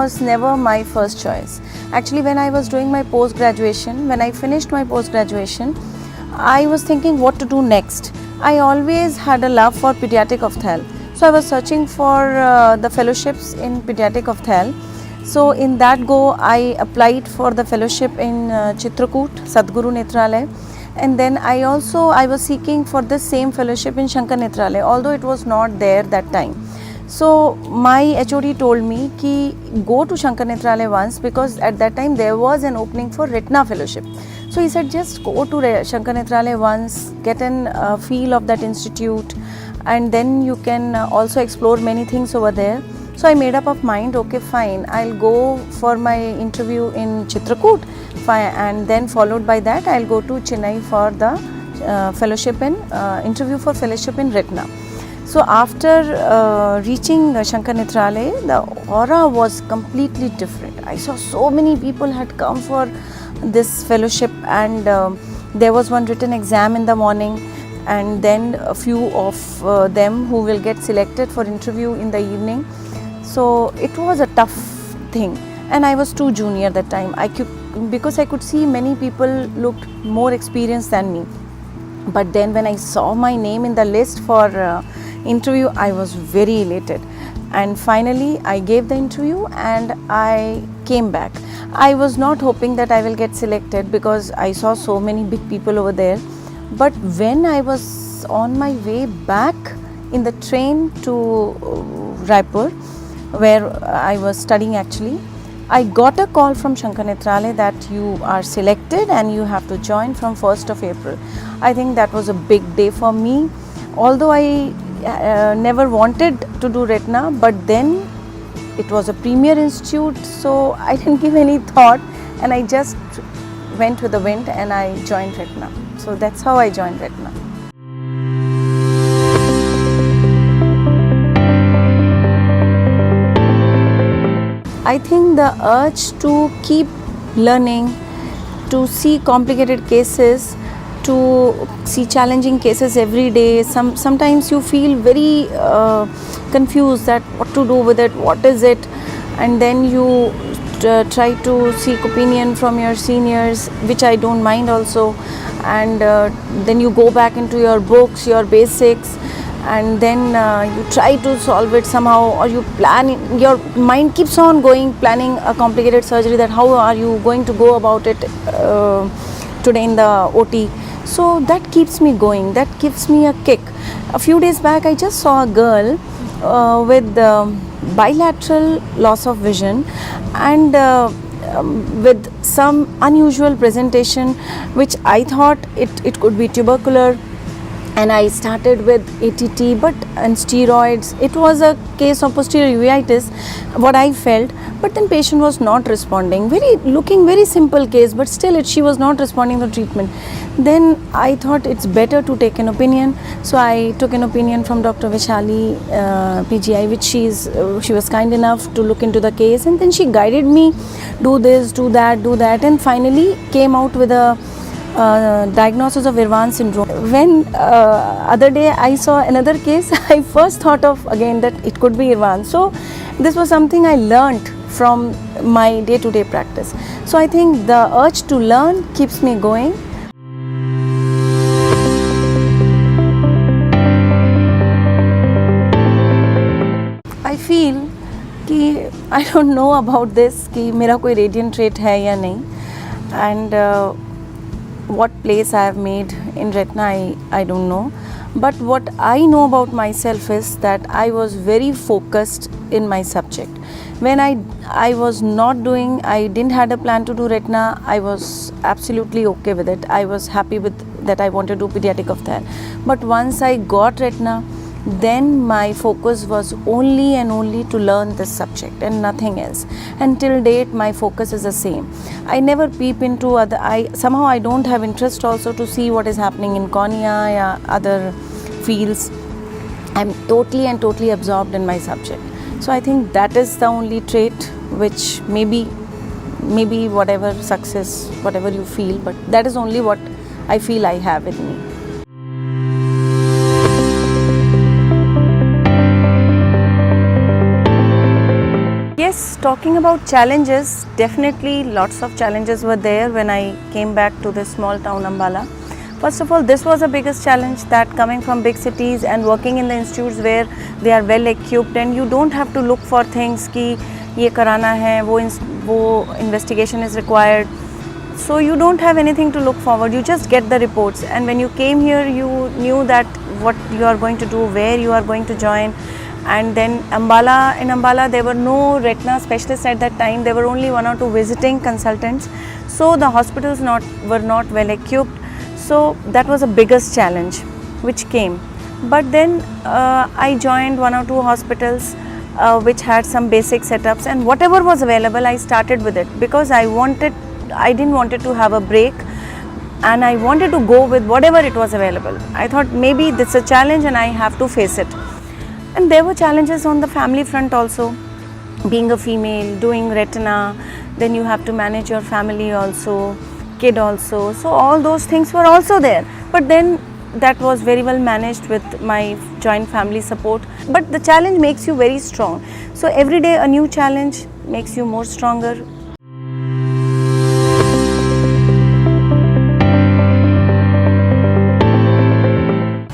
was never my first choice. Actually, when I was doing my post-graduation, when I finished my post-graduation, I was thinking what to do next. I always had a love for pediatric ophthalm. So I was searching for the fellowships in pediatric ophthalm. So in that go, I applied for the fellowship in Chitrakoot, Sadguru Nethralaya. And then I was seeking for the same fellowship in Shankar Nethralaya, although it was not there that time. So my HOD told me ki go to Shankar Nethralaya once, because at that time there was an opening for retina fellowship. So he said just go to Shankar Nethralaya once, get a feel of that institute, and then you can also explore many things over there. So I made up of mind, okay fine, I'll go for my interview in Chitrakoot, and then followed by that I'll go to Chennai for the fellowship in interview for fellowship in retina. So after reaching Shankar Nethralaya, the aura was completely different. I saw so many people had come for this fellowship, and there was one written exam in the morning, and then a few of them who will get selected for interview in the evening. So it was a tough thing, and I was too junior that time. Because I could see many people looked more experienced than me. But then when I saw my name in the list for interview, I was very elated. And finally I gave the interview and I came back. I was not hoping that I will get selected because I saw so many big people over there. But when I was on my way back in the train to Raipur, where I was studying actually, I got a call from Shankar Nethralaya that you are selected and you have to join from 1st of April. I think that was a big day for me. Although I never wanted to do retina, but then it was a premier institute, so I didn't give any thought and I just went with the wind and I joined retina. So that's how I joined retina. I think the urge to keep learning, to see complicated cases, to see challenging cases every day. Sometimes you feel very confused that what to do with it, what is it, and then you try to seek opinion from your seniors, which I don't mind also, and then you go back into your books, your basics, and then you try to solve it somehow, or you plan, your mind keeps on going, planning a complicated surgery, that how are you going to go about it today in the OT. So that keeps me going, that gives me a kick. A few days back I just saw a girl with bilateral loss of vision and with some unusual presentation, which I thought it could be tubercular. And I started with ATT and steroids. It was a case of posterior uveitis, what I felt. But then patient was not responding. Looking very simple case, but still she was not responding to treatment. Then I thought it's better to take an opinion. So I took an opinion from Dr. Vishali, PGI, which she was kind enough to look into the case. And then she guided me, do this, do that, and finally came out with a diagnosis of Irvan syndrome. When other day I saw another case, I first thought of again that it could be Irvan. So this was something I learnt from my day-to-day practice. So I think the urge to learn keeps me going. I feel कि I don't know about this कि मेरा कोई radiant trait है या नहीं, and what place I have made in retina, I don't know. But what I know about myself is that I was very focused in my subject. When I was not doing, I didn't had a plan to do retina, I was absolutely okay with it. I was happy with that I wanted to do pediatric ophthalm. But once I got retina, then my focus was only and only to learn this subject and nothing else. And till date my focus is the same. I never peep into somehow I don't have interest also to see what is happening in cornea or other fields. I'm totally absorbed in my subject. So I think that is the only trait which maybe whatever success, whatever you feel, but that is only what I feel I have in me. Yes, talking about challenges, definitely lots of challenges were there when I came back to this small town Ambala. First of all, this was the biggest challenge, that coming from big cities and working in the institutes where they are well equipped and you don't have to look for things कि ये कराना है, वो investigation is required. So you don't have anything to look forward, you just get the reports, and when you came here you knew that what you are going to do, where you are going to join. And then in Ambala there were no retina specialists at that time, there were only 1 or 2 visiting consultants, so the hospitals were not well equipped. So that was the biggest challenge which came. But then I joined 1 or 2 hospitals which had some basic setups, and whatever was available I started with it, because I didn't want to have a break, and I wanted to go with whatever it was available. I thought maybe this is a challenge and I have to face it. And there were challenges on the family front also. Being a female, doing retina, then you have to manage your family also, kid also. So all those things were also there. But then that was very well managed with my joint family support. But the challenge makes you very strong. So every day a new challenge makes you more stronger.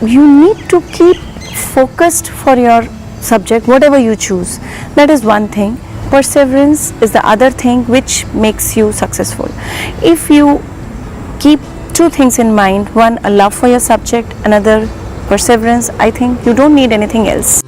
You need to keep focused for your subject, whatever you choose. That is one thing. Perseverance is the other thing which makes you successful. If you keep 2 things in mind, one, a love for your subject, another, perseverance, I think you don't need anything else.